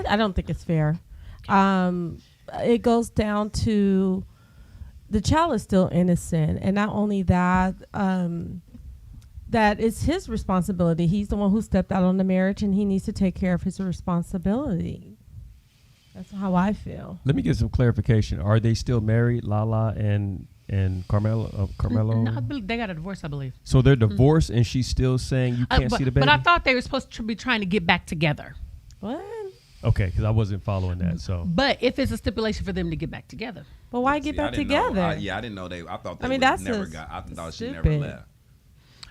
I don't think it's fair. It goes down to the child is still innocent, and not only that, that it's his responsibility. He's the one who stepped out on the marriage, and he needs to take care of his responsibility. That's how I feel. Let me get some clarification. Are they still married, Lala and Carmelo? No, I believe they got a divorce, I believe. So they're divorced, and she's still saying you can't see the baby? But I thought they were supposed to be trying to get back together. What? Okay, because I wasn't following that. So, but if it's a stipulation for them to get back together, but why get back together? I didn't know they. I thought they never got. I thought she never left.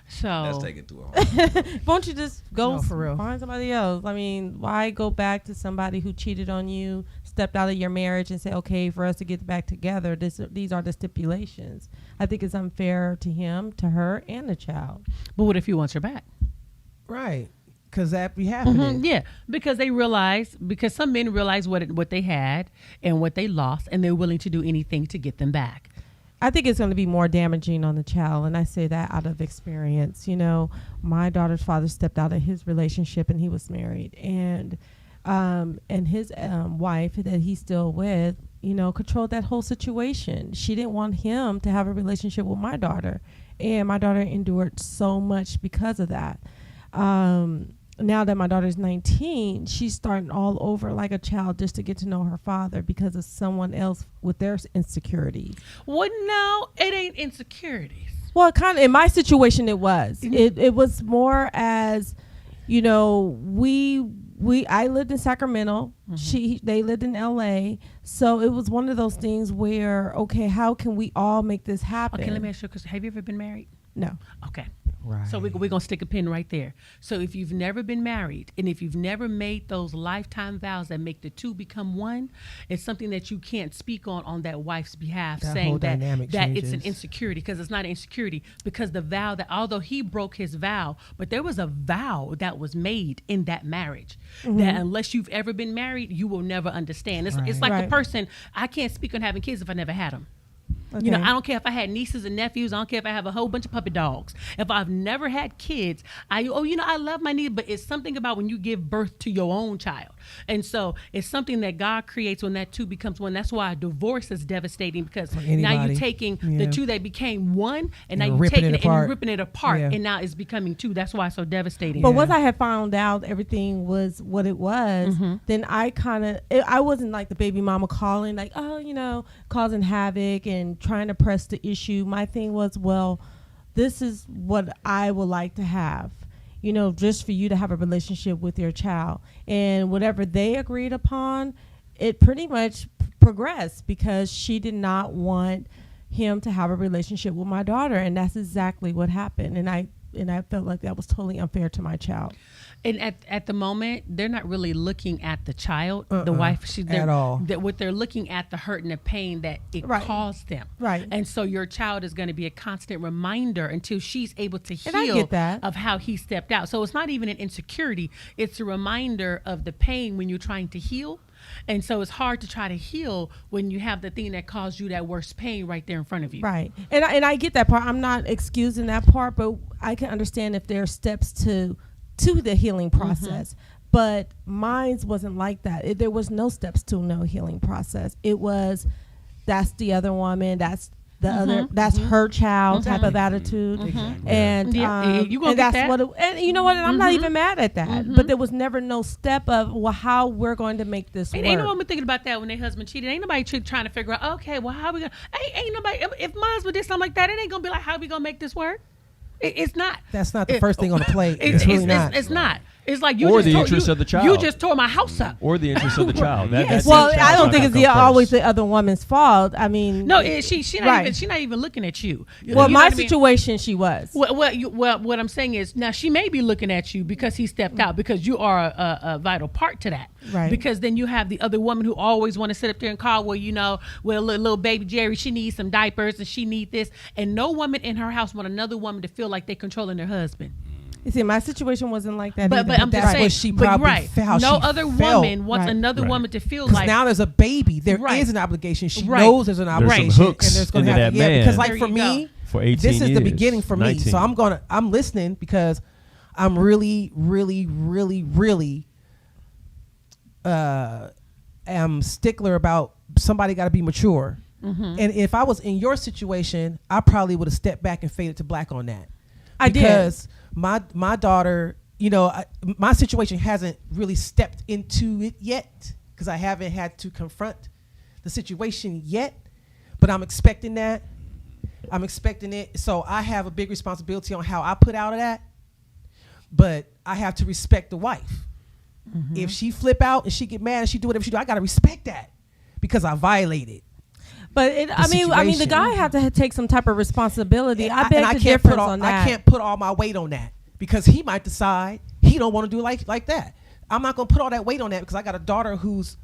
So let's take it to a home. Won't you just go for real? Find somebody else? I mean, why go back to somebody who cheated on you, stepped out of your marriage, and say, okay, for us to get back together, these are the stipulations. I think it's unfair to him, to her, and the child. But what if he wants her back? Right. Because that be happening. Yeah, because some men realize what they had and what they lost, and they're willing to do anything to get them back. I think it's going to be more damaging on the child, and I say that out of experience. You know, my daughter's father stepped out of his relationship, and he was married, and his wife that he's still with, you know, controlled that whole situation. She didn't want him to have a relationship with my daughter, and my daughter endured so much because of that. Now that my daughter's 19, she's starting all over like a child just to get to know her father because of someone else with their insecurities. Well, no, it ain't insecurities. Well, kind of in my situation, it was. Mm-hmm. It was more as, you know, I lived in Sacramento. Mm-hmm. They lived in LA. So it was one of those things where, okay, how can we all make this happen? Okay, let me ask you a question. Have you ever been married? No. Okay. Right. So we're going to stick a pin right there. So if you've never been married, and if you've never made those lifetime vows that make the two become one, it's something that you can't speak on that wife's behalf, saying that it's an insecurity, because it's not an insecurity, because the vow that, although he broke his vow, but there was a vow that was made in that marriage, that unless you've ever been married, you will never understand. It's like the person, I can't speak on having kids if I never had them. Okay. You know, I don't care if I had nieces and nephews. I don't care if I have a whole bunch of puppy dogs. If I've never had kids, I love my niece, but it's something about when you give birth to your own child. And so it's something that God creates when that two becomes one. That's why divorce is devastating, because now you're taking the two that became one, and now you're taking it and you're ripping it apart, and now it's becoming two. That's why it's so devastating. But once I had found out everything was what it was, then I wasn't like the baby mama calling, like, oh, you know, causing havoc and trying to press the issue. My thing was, well, this is what I would like to have, you know, just for you to have a relationship with your child. And whatever they agreed upon, it pretty much progressed, because she did not want him to have a relationship with my daughter. And that's exactly what happened. And I felt like that was totally unfair to my child. And at the moment, they're not really looking at the child, the wife, at all. What they're looking at, the hurt and the pain that it caused them. Right. And so your child is going to be a constant reminder until she's able to heal, and I get that, of how he stepped out. So it's not even an insecurity. It's a reminder of the pain when you're trying to heal. And so it's hard to try to heal when you have the thing that caused you that worst pain right there in front of you. Right. And I get that part. I'm not excusing that part, but I can understand if there are steps to the healing process. But mine wasn't like that. There was no steps to no healing process. It was, that's the other woman, that's the other, that's her child type of attitude. And and that's that. And you know what, and I'm not even mad at that. But there was never no step of, well, how we're going to make this work. Ain't no woman thinking about that when their husband cheated. Ain't nobody trying to figure out, okay, well, how we gonna, ain't nobody, if my husband did something like that, it ain't gonna be like, how we gonna make this work? It's not. That's not the first thing on the plate. It's really not. It's not. It's like you or just the interest of the child. You just tore my house up. Or the interest of the child. Well, I don't think it's always the other woman's fault. I mean, no, she not even looking at you. Well, my situation, she was. What I'm saying is, now she may be looking at you because he stepped out, because you are a vital part to that. Right. Because then you have the other woman who always want to sit up there and call, well, you know, well, little baby Jerry, she needs some diapers and she needs this, and no woman in her house want another woman to feel like they're controlling their husband. You see, my situation wasn't like that. But I'm just saying, what she probably felt. No other woman wants another woman to feel like. Now there's a baby. There is an obligation. She knows there's an obligation. There's some hooks and there's going to have man. Because like for me, for 18 this is years, the beginning for 19. me. So I'm listening, because I'm really, really, really, really am stickler about somebody got to be mature. And if I was in your situation, I probably would have stepped back and faded to black on that. Because my daughter, you know, my situation hasn't really stepped into it yet because I haven't had to confront the situation yet. But I'm expecting that. I'm expecting it. So I have a big responsibility on how I put out of that. But I have to respect the wife. If she flip out and she get mad and she do whatever she do, I got to respect that because I violated. But I mean, the guy had to take some type of responsibility. I beg the difference on that. I can't put all my weight on that because he might decide he don't want to do like that. I'm not gonna put all that weight on that because I got a daughter whose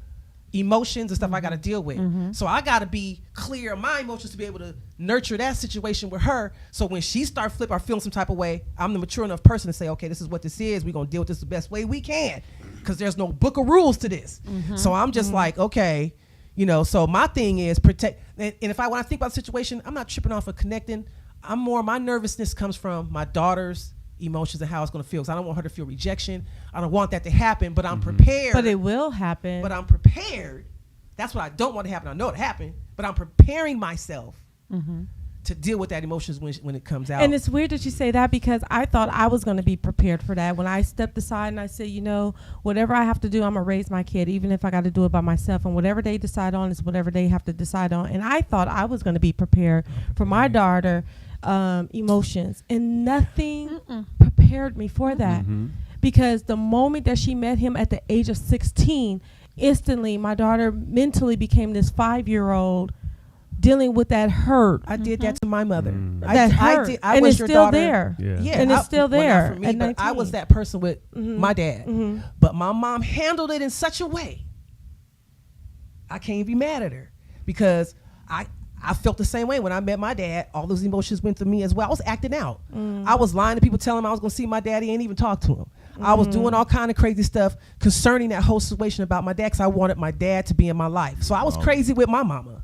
emotions and stuff I got to deal with. So I got to be clear on my emotions to be able to nurture that situation with her. So when she start flipping or feeling some type of way, I'm the mature enough person to say, okay, this is what this is. We're gonna deal with this the best way we can because there's no book of rules to this. So I'm just like, okay. You know, so my thing is protect. And when I think about the situation, I'm not tripping off of connecting. My nervousness comes from my daughter's emotions and how it's going to feel. Because I don't want her to feel rejection. I don't want that to happen, but I'm prepared. But it will happen. But I'm prepared. That's what I don't want to happen. I know it happened, but I'm preparing myself to deal with that emotions when it comes out. And it's weird that you say that because I thought I was going to be prepared for that. When I stepped aside and I said, you know, whatever I have to do, I'm going to raise my kid, even if I got to do it by myself. And whatever they decide on is whatever they have to decide on. And I thought I was going to be prepared for my daughter emotions. And nothing prepared me for that. Because the moment that she met him at the age of 16, instantly my daughter mentally became this 5-year-old dealing with that hurt. I did that to my mother. That hurt. I was your still daughter. there. Yeah, and it's still there. Well, not for me, but I was that person with my dad. But my mom handled it in such a way. I can't be mad at her because I felt the same way when I met my dad. All those emotions went through me as well. I was acting out. I was lying to people, telling them I was going to see my daddy and even talk to him. I was doing all kind of crazy stuff concerning that whole situation about my dad because I wanted my dad to be in my life. So I was crazy with my mama.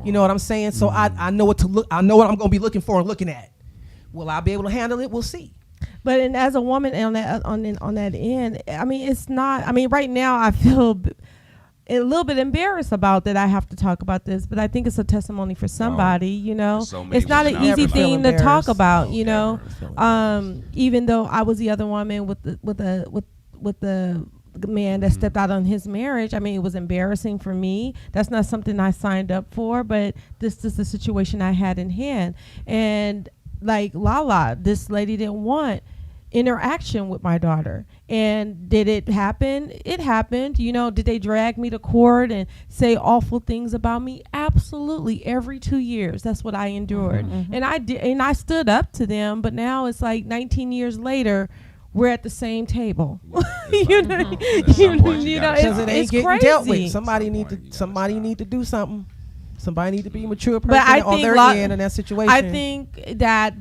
You know what I'm saying? So I know what to look. I know what I'm going to be looking for and looking at. Will I be able to handle it? We'll see. But and as a woman on that end, I mean, it's not. I mean, right now I feel a little bit embarrassed about that I have to talk about this, but I think it's a testimony for somebody. You know, it's not an easy thing to talk about. You know, even though I was the other woman with the man that stepped out on his marriage. I mean, it was embarrassing for me. That's not something I signed up for, but this is the situation I had in hand. And like Lala, this lady didn't want interaction with my daughter. And did it happen? It happened. You know, did they drag me to court and say awful things about me? Absolutely. Every 2 years. That's what I endured. And I did, and I stood up to them, but now it's like 19 years later, we're at the same table. You know, it ain't getting crazy. Dealt with. Somebody need to do something. Somebody need to be a mature person but I on think their end in that situation. I think that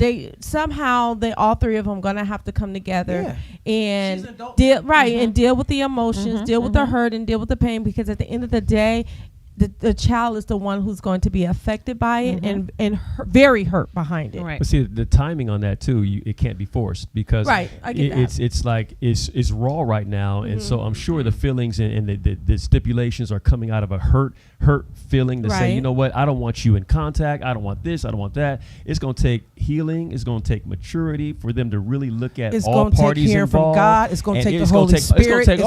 all three of them gonna have to come together and deal and deal with the emotions, deal with the hurt, and deal with the pain. Because at the end of the day, the child is the one who's going to be affected by it and very hurt behind it. Right. But see, the timing on that too, it can't be forced because I get that. It's like it's raw right now, and so I'm sure the feelings and the stipulations are coming out of a hurt feeling to say, you know what, I don't want you in contact. I don't want this. I don't want that. It's going to take healing. It's going to take maturity for them to really look at all parties involved. From God. It's going to take the Holy Spirit. It's going to take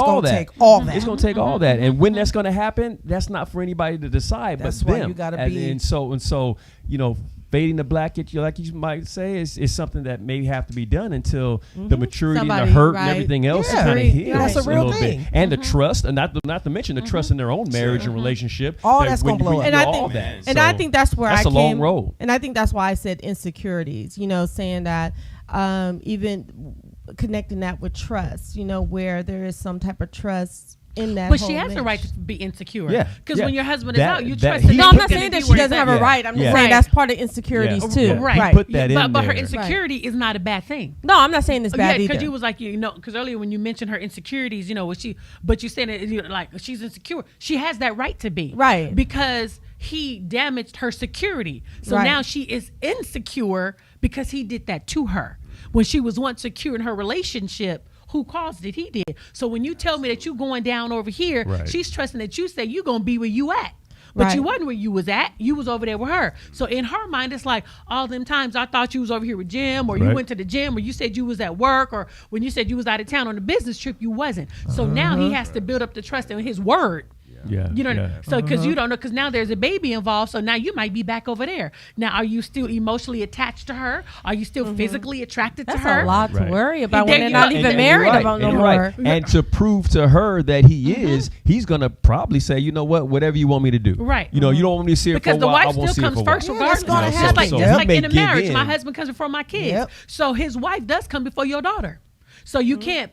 all that. It's going to take all that. And when that's going to happen, that's not for anybody to decide, that's but why them. You gotta be. And so, you know, fading the black, like you might say, is something that may have to be done until the maturity and the hurt and everything else kind of heals. That's a real thing. Bit. And the trust, and not to mention the trust in their own marriage and relationship. All that's going to blow up. And I think that's where that's a long road. And I think that's why I said insecurities. You know, saying that even connecting that with trust. You know, where there is some type of trust. But she has the right to be insecure. Yeah. Because when your husband is out, you trust. No, I'm not saying that she doesn't have a right. I'm just saying that's part of insecurities too. Right. Put that in there. But her insecurity is not a bad thing. No, I'm not saying it's bad either. Because you was like, you know, because earlier when you mentioned her insecurities, you know, but you said it like she's insecure. She has that right to be. Right. Because he damaged her security. So now she is insecure because he did that to her. When she was once secure in her relationship, who caused it. He did. So when you tell me that you going down over here, she's trusting that you say you going to be where you at. But you wasn't where you was at. You was over there with her. So in her mind, it's like all them times I thought you was over here with Jim, or you went to the gym, or you said you was at work, or when you said you was out of town on a business trip, you wasn't. So now he has to build up the trust in his word. Yeah. You know, so because you don't know, because now there's a baby involved, so now you might be back over there. Now, are you still emotionally attached to her? Are you still physically attracted to her? That's a lot to worry about when they're not even married about no more. And to prove to her that he is, he's gonna probably say, you know what, whatever you want me to do. Right. You know, you don't want me to see her for a while. Because the wife still comes first, regardless. Just like in a marriage, my husband comes before my kids. So his wife does come before your daughter. So you can't,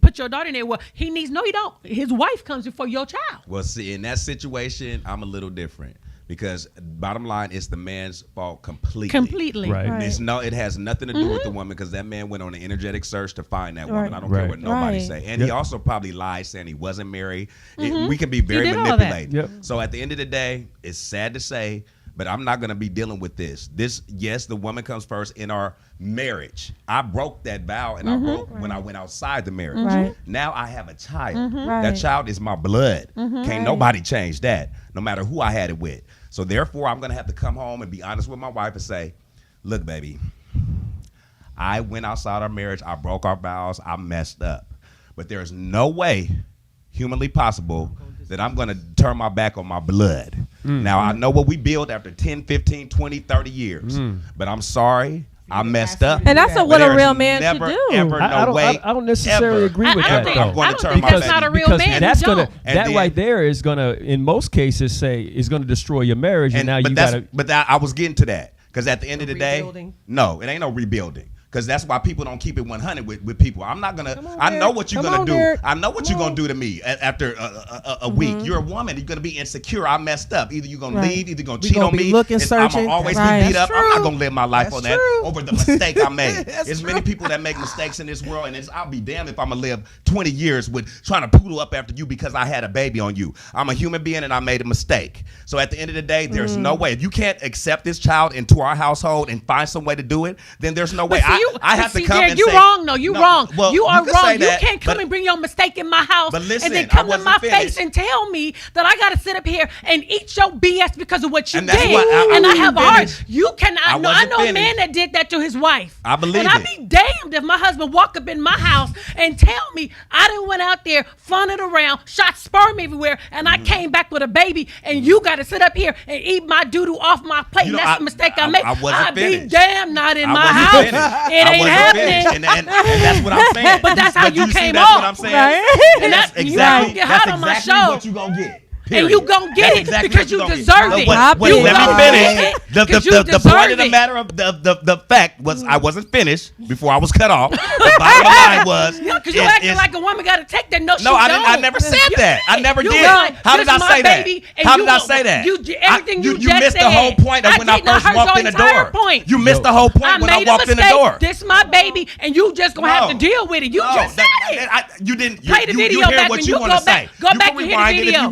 put your daughter in there. Well, he needs, no, you don't. His wife comes before your child. Well, see, in that situation, I'm a little different because bottom line, it's the man's fault completely. Right. It has nothing to do with the woman because that man went on an energetic search to find that woman. I don't care what nobody say. And he also probably lied saying he wasn't married. We can be very manipulated. So at the end of the day, it's sad to say, but I'm not going to be dealing with this. Yes, the woman comes first in our marriage. I broke that vow, and I broke when I went outside the marriage. Now I have a child. That child is my blood. Can't nobody change that, no matter who I had it with. So therefore, I'm going to have to come home and be honest with my wife and say, look, baby, I went outside our marriage. I broke our vows. I messed up. But there's no way humanly possible that I'm going to turn my back on my blood. Now, I know what we build after 10, 15, 20, 30 years. But I'm sorry. I messed up. And that's what a real man should do. I don't necessarily agree with that, though. I'm going to turn my that's not a real man. That's gonna, that right there is going to, in most cases, is going to destroy your marriage. And now you got to. But I was getting to that. Because at the end of the day, no, it ain't no rebuilding. Because that's why people don't keep it 100 with people. I'm not gonna. I know what you're gonna do. I know what you're gonna do to me after a week. You're a woman. You're gonna be insecure. I messed up. Either you're gonna leave. Either you're gonna cheat on me. I'm gonna always be beat up. I'm not gonna live my life on that over the mistake I made. There's many people that make mistakes in this world, and I'll be damned if I'm gonna live 20 years with trying to poodle up after you because I had a baby on you. I'm a human being and I made a mistake. So at the end of the day, there's no way. If you can't accept this child into our household and find some way to do it, then there's no way. I have to come and you say, wrong. No, you wrong. Well, you are wrong. You that, can't come and bring your mistake in my house listen, and then come to my face and tell me that I got to sit up here and eat your BS because of what you did. And I have a heart. You cannot. I know a man that did that to his wife. I believe it. And I'd be damned if my husband walk up in my house and tell me I done went out there, funned around, shot sperm everywhere, and I came back with a baby, and you got to sit up here and eat my doo-doo off my plate. And that's the mistake I made. I'd be damned not in my house. It ain't happening. And that's what I'm saying. But that's how you came off. off. That's what I'm saying. Right? And that's exactly, you get hot on my show. What you gonna get. Period. And you gonna get it because you deserve it. Let me finish. The point of the matter of the fact was I wasn't finished before I was cut off. The bottom line was because you acting like a woman got to take that. No, I never said that. I never did. How did I say that? How did I say that? Everything you just missed the whole point of when I first walked in the door. You missed the whole point when I walked in the door. This my baby, and you just gonna have to deal with it. You just said it. You didn't. Play the video back when you go back. Go back and hear the video.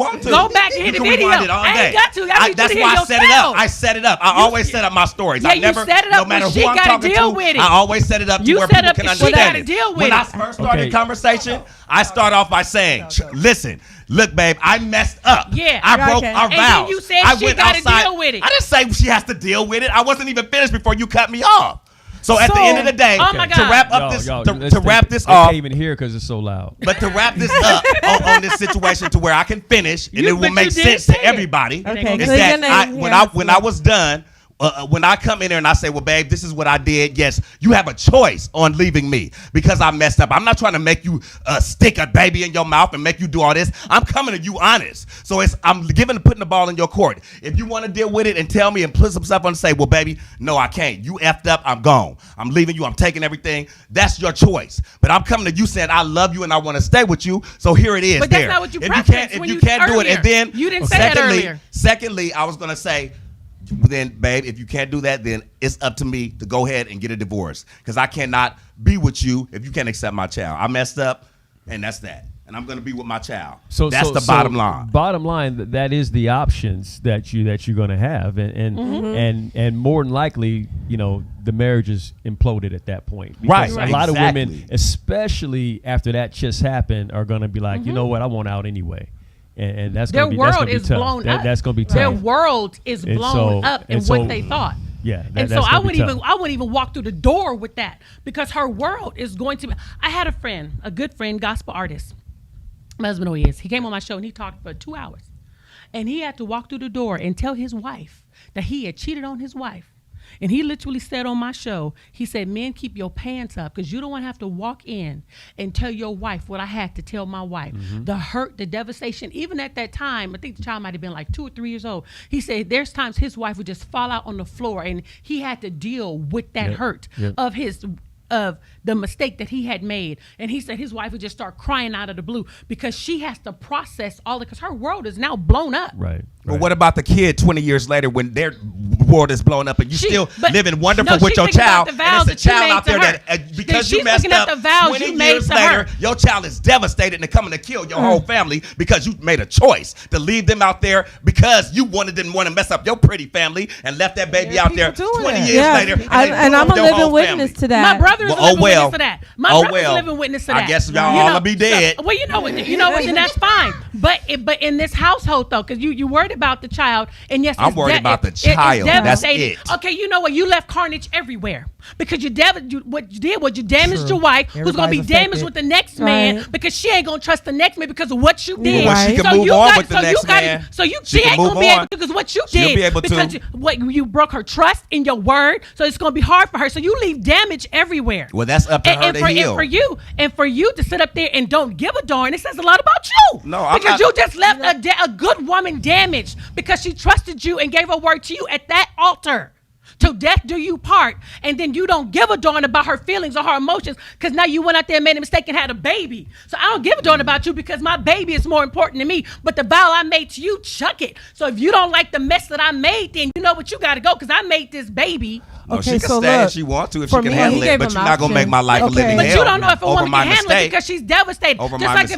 Go back and hear the video. I ain't got to. That's why I set it up. I set it up. I always set up my stories. I never, no matter who I'm talking to, I always set it up to where people can understand it. When I first started the conversation, I start off by saying, listen, look, babe, I messed up. Yeah. I broke our vows. And then you said she got to deal with it. I didn't say she has to deal with it. I wasn't even finished before you cut me off. So at the end of the day, to wrap up to wrap this off, I can't even hear because it's so loud. But to wrap this up on this situation to where I can finish and it will make sense to everybody, is that when I was done. When I come in there and I say, well, babe, this is what I did. Yes, you have a choice on leaving me because I messed up. I'm not trying to make you stick a baby in your mouth and make you do all this. I'm coming to you honest. So I'm putting the ball in your court. If you want to deal with it and tell me and put some stuff on and say, well, baby, no, I can't. You effed up. I'm gone. I'm leaving you. I'm taking everything. That's your choice. But I'm coming to you saying, I love you and I want to stay with you. So here it is. But that's not what you practiced if you can't do it. And then you didn't say that earlier. Secondly, I was going to say, then, babe, if you can't do that, then it's up to me to go ahead and get a divorce because I cannot be with you if you can't accept my child. I messed up, and that's that. and I'm going to be with my child. So that's the bottom line. Bottom line, that is the options that you're going to have, and more than likely, the marriage is imploded at that point. Right. A lot of women, especially after that just happened, are going to be like, you know what, I want out anyway. And that's going to be tough. Their world is blown up. That's going to be tough. Their world is blown up in what they thought. Yeah, and so I wouldn't even walk through the door with that, because her world is going to be. I had a good friend, gospel artist. My husband, he came on my show and he talked for 2 hours, and he had to walk through the door and tell his wife that he had cheated on his wife. And he literally said on my show, he said, men, keep your pants up, because you don't want to have to walk in and tell your wife what I had to tell my wife. The hurt, the devastation. Even at that time, I think the child might have been like 2 or 3 years old. He said there's times his wife would just fall out on the floor, and he had to deal with that hurt of the mistake that he had made. And he said his wife would just start crying out of the blue, because she has to process all because her world is now blown up. Right. But what about the kid 20 years later when their world is blown up and you still living wonderful with your child, and it's a child out there that because you messed up 20 years later, your child is devastated and they're coming to kill your whole family because you made a choice to leave them out there because you didn't want to mess up your pretty family and left that baby out there 20 years later. And I'm a living witness to that. My brother is a living witness to that. My brother's a living witness to that. I guess y'all all will be dead. Well, you know what, then that's fine. But in this household, though, because you worried about the child, and yes, I'm worried about the child. That's it. Okay, you know what? You left carnage everywhere because what you did was you damaged your wife, who's going to be damaged with the next man because she ain't going to trust the next man because of what you did. Well, she can move on with the next man. So she ain't going to be able to, because what you did, because you broke her trust in your word. So it's going to be hard for her. So you leave damage everywhere. Well, that's up to her to heal. And for you to sit up there and don't give a darn, it says a lot about you. No, I'm because you just left a good woman damaged because she trusted you and gave her word to you at that altar. Till death do you part. And then you don't give a darn about her feelings or her emotions because now you went out there and made a mistake and had a baby. So I don't give a darn about you because my baby is more important to me. But the vow I made to you, chuck it. So if you don't like the mess that I made, then you know what, you got to go, because I made this baby. No, she can stay if she wants to, if she can handle it, but you're not going to make my life a living hell. But you don't know if a woman can handle it because she's devastated. Just like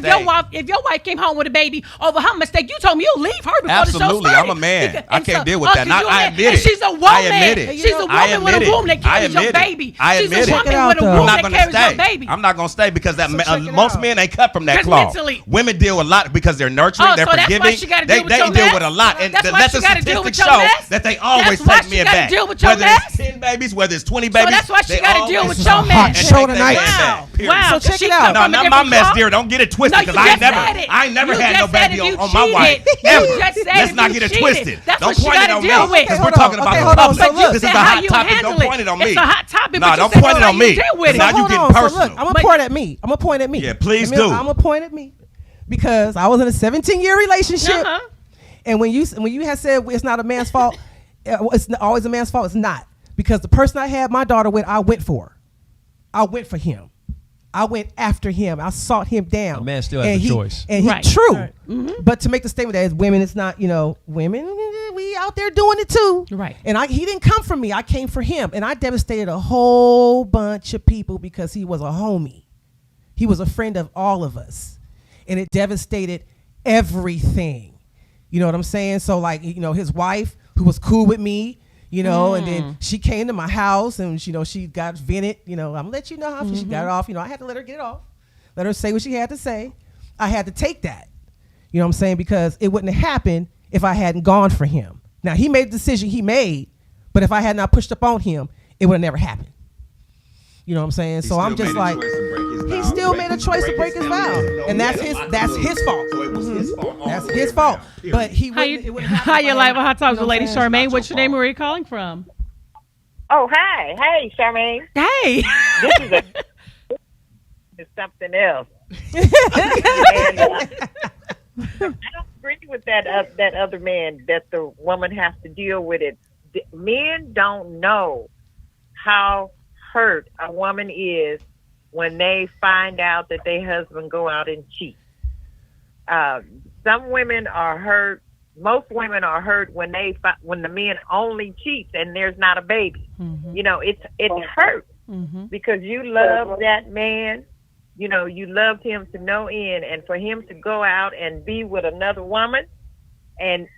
if your wife came home with a baby over her mistake, you told me you'll leave her before the show started. Absolutely, I'm a man. I can't deal with that. I admit it. She's a woman. I admit it. She's a woman with a womb that carries your baby. I admit it. She's a woman with a womb that carries your baby. I'm not going to stay because most men ain't cut from that cloth. Women deal a lot because they're nurturing, they're forgiving. They deal with a lot. And let the statistics show that they always take men back. Whether it's 10 babies, whether it's 20 babies. So that's why she got to deal with your man. Show tonight. Wow. So check it out. No, not my mess, dear. Don't get it twisted, because I ain't never had no baby on my wife. Ever. Let's not get it twisted. Don't point it on me, because we're talking about the public. This is a hot topic. Don't point it on me. It's a hot topic. No, don't point it on me. Now you getting personal. I'm going to point at me. I'm going to point at me. Yeah, please do. I'm going to point at me because I was in a 17-year relationship. And when you had said it's not a man's fault, it's always a man's fault. It's not. Because the person I had my daughter with, I went for. I went for him. I went after him. I sought him down. A man still has a choice. And true. Right. Mm-hmm. But to make the statement that as women, it's not, women, we out there doing it too. Right. And he didn't come for me. I came for him. And I devastated a whole bunch of people because he was a homie. He was a friend of all of us. And it devastated everything. You know what I'm saying? So his wife, who was cool with me, and then she came to my house and, she got vented. I'm going to let you know how she got it off. I had to let her get it off. Let her say what she had to say. I had to take that. You know what I'm saying? Because it wouldn't have happened if I hadn't gone for him. Now, he made the decision he made, but if I had not pushed up on him, it would have never happened. You know what I'm saying? So I'm just like, he still made a choice to break his vow. And that's his fault. So it was his fault. That's his fault. But he wouldn't. Hi, you're live on Hot Talks with Lady Charmaine. What's your name? Where are you calling from? Oh, hi. Hey, Charmaine. Hey. This is something else. And, I don't agree with that other man that the woman has to deal with it. Men don't know how hurt a woman is when they find out that their husband go out and cheat. Some women are hurt. Most women are hurt when the man only cheats and there's not a baby. Mm-hmm. It hurts because you love that man. you know, you loved him to no end, and for him to go out and be with another woman and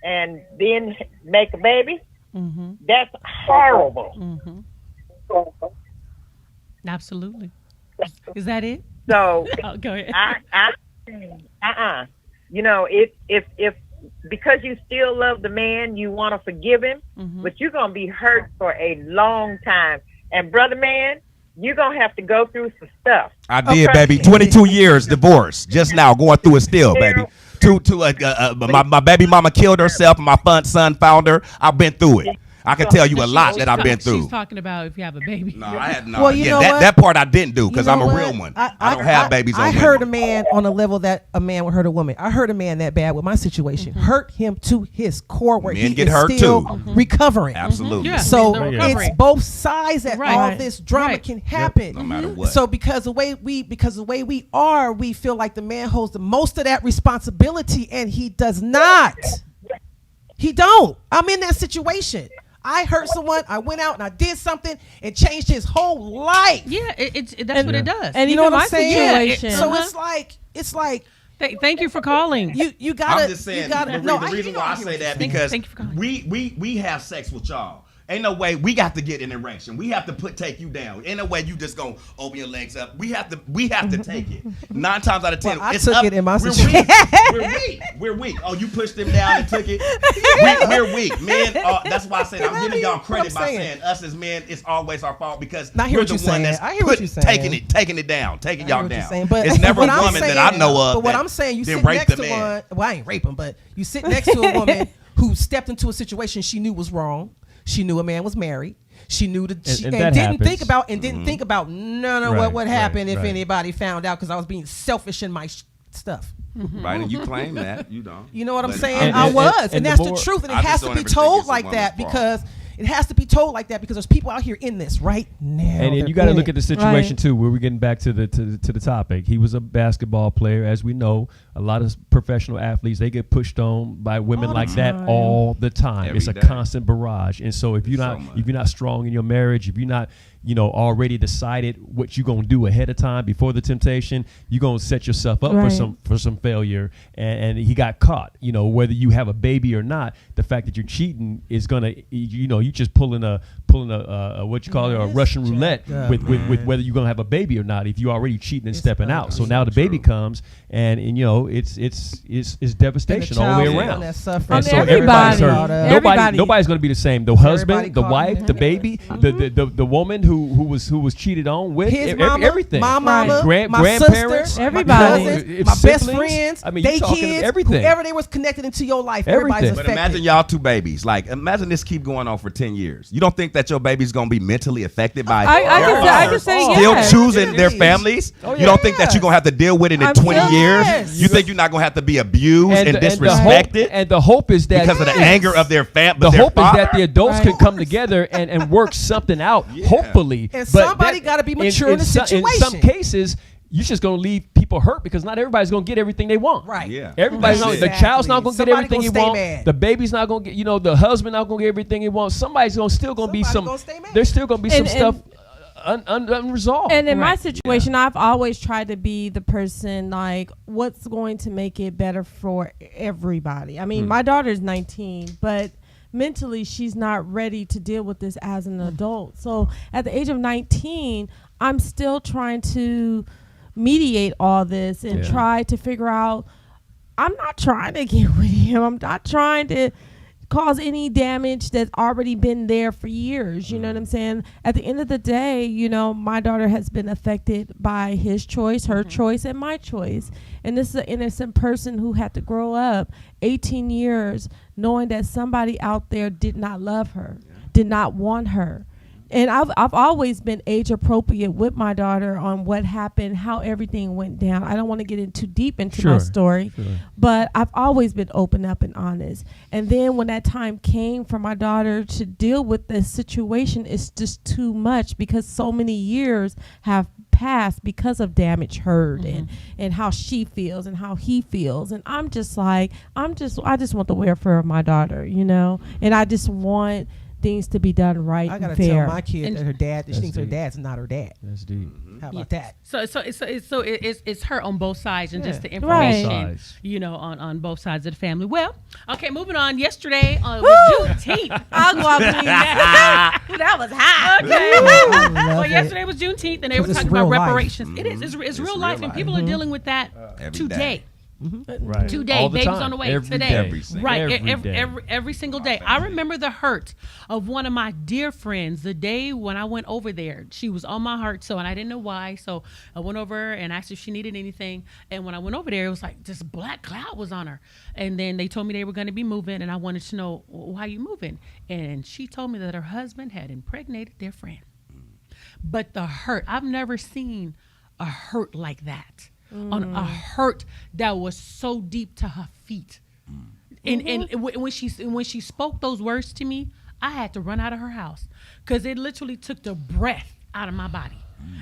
then make a baby, that's horrible. Absolutely. Is that it? So go ahead. You know, if because you still love the man, you want to forgive him, but you're gonna be hurt for a long time. And brother man, you're gonna have to go through some stuff. I did, baby. 22 years divorce. Just now, going through it still, baby. My baby mama killed herself, and my son found her. I've been through it. I can tell you a lot that I've been through. She's talking about if you have a baby. No, I had no. Well, that part I didn't do because I'm a real one. I don't have babies. I hurt a man on a level that a man would hurt a woman. I hurt a man that bad with my situation. Hurt him to his core where he is still recovering. Absolutely. Yeah, so it's both sides that all this drama can happen. No matter what. So because the way we are, we feel like the man holds the most of that responsibility, and he does not. He don't. I'm in that situation. I hurt someone. I went out and I did something and changed his whole life. Yeah, that's what it does. And you know what I'm saying? Situation. So it's like. Thank you for calling. You gotta. I'm just saying. The reason why I say that because we have sex with y'all. Ain't no way we got to get an erection. We have to take you down. Ain't no way you just gonna open your legs up. We have to take it. 9 times out of 10, I took it in my situation. We're weak. Oh, you pushed them down and took it. We're weak, men. That's why I said I'm giving y'all credit by saying us as men. It's always our fault because we're the one that's taking it down, taking y'all down. But it's never a woman that I know of. But what I'm saying, you sit next to one. Well, I ain't raping, but you sit next to a woman who stepped into a situation she knew was wrong. She knew a man was married. She knew that didn't think about what happened if anybody found out because I was being selfish in my stuff. Right, and you claim that you don't. You know what I'm saying? I was, and that's the truth, and it has to be told like that because. It has to be told like that because there's people out here in this right now. And you got to look at the situation too, where we're getting back to the topic. He was a basketball player, as we know. A lot of professional athletes, they get pushed on by women like that all the time. It's a constant barrage. And so if you're not strong in your marriage, if you're not already decided what you're gonna do ahead of time before the temptation, you're gonna set yourself up for some failure. And he got caught. Whether you have a baby or not, the fact that you're cheating is gonna, you just pulling a what you call it, a Russian roulette with whether you're gonna have a baby or not. If you're already cheating and stepping out, so now the baby comes and it's devastation all the way around. And so everybody's hurt. Nobody's gonna be the same. The husband, the wife, the baby, the woman who was cheated on with, his mama, everything, my mama, my grandparents, sister, everybody, my cousins, my best friends, they kids, everything. Whoever they was connected into your life, everybody's affected. But imagine y'all 2 babies. Like, imagine this keep going on for 10 years. You don't think that your baby's gonna be mentally affected by I can say still choosing their families? You don't think that you're gonna have to deal with it in 20 years? You think you're not gonna have to be abused and disrespected? And the hope is that because of the anger of their family. The hope is that the adults can come together and work something out. Hopefully. And somebody got to be mature in the situation. In some cases, you're just going to leave people hurt because not everybody's going to get everything they want. Right. Yeah. Everybody's the child's not going to get everything he wants. The baby's not going to get, the husband not going to get everything he wants. Somebody's still going to be some. There's still going to be some stuff unresolved. And in my situation, I've always tried to be the person like, what's going to make it better for everybody. I mean, my daughter's 19, but mentally she's not ready to deal with this as an adult. So at the age of 19, I'm still trying to mediate all this and try to figure out, I'm not trying to get with him. I'm not trying to cause any damage that's already been there for years. You know what I'm saying? At the end of the day, my daughter has been affected by his choice, her choice, and my choice. And this is an innocent person who had to grow up 18 years knowing that somebody out there did not love her, did not want her. And I've always been age appropriate with my daughter on what happened, how everything went down. I don't want to get in too deep into my story, but I've always been open up and honest. And then when that time came for my daughter to deal with this situation, it's just too much because so many years have passed because of damage heard and how she feels and how he feels. And I'm just like, I just want the welfare of my daughter, and I just want things to be done right I gotta and fair. tell my kid that her dad, that she thinks her dad's not her dad. That's deep. How about that? So it's hurt on both sides, and just the Right. information, you know, on both sides of the family. Well, okay, moving on. Yesterday was Juneteenth. That was hot. Okay. Well, it. yesterday was Juneteenth, and they were 'Cause it's talking about real life. reparations. It is. It's real life, and people are dealing with that Every today. day. Right. Today, All the baby's time. on the way Every today. day. Every single Right, day. every single day. I remember the hurt of one of my dear friends the day when I went over there. She was on my heart, and I didn't know why. So I went over and asked if she needed anything. And when I went over there, it was like this black cloud was on her. And then they told me they were going to be moving, and I wanted to know, why you moving? And she told me that her husband had impregnated their friend. But the hurt, I've never seen a hurt like that. On a hurt that was so deep to her feet. And when she spoke those words to me, I had to run out of her house because it literally took the breath out of my body.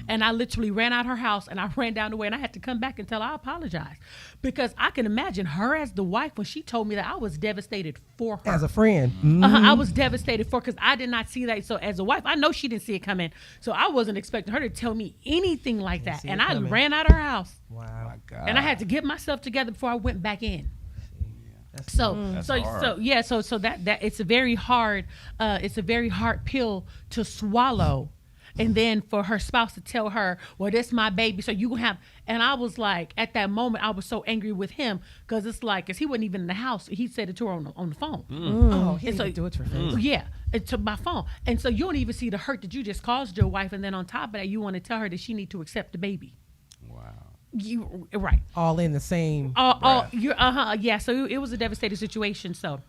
And I literally ran out her house, and I ran down the way, and I had to come back and tell her I apologize, because I can imagine her as the wife when she told me that. I was devastated for her. As a friend. I was devastated for, because I did not see that. So as a wife, I know she didn't see it coming. So I wasn't expecting her to tell me anything like that. And I ran out of her house. Wow. My God. And I had to get myself together before I went back in. That's So that it's a very hard pill to swallow. And then for her spouse to tell her, well, this my baby, so you gonna have, and I was like, at that moment, I was so angry with him, because it's like, because he wasn't even in the house. He said it to her on the phone. Oh, he And so, didn't do it for Facebook. yeah, it to my phone. And so you don't even see the hurt that you just caused your wife, and then on top of that, you want to tell her that she need to accept the baby. Wow. You right. All in the same. Yeah. So it was a devastating situation. So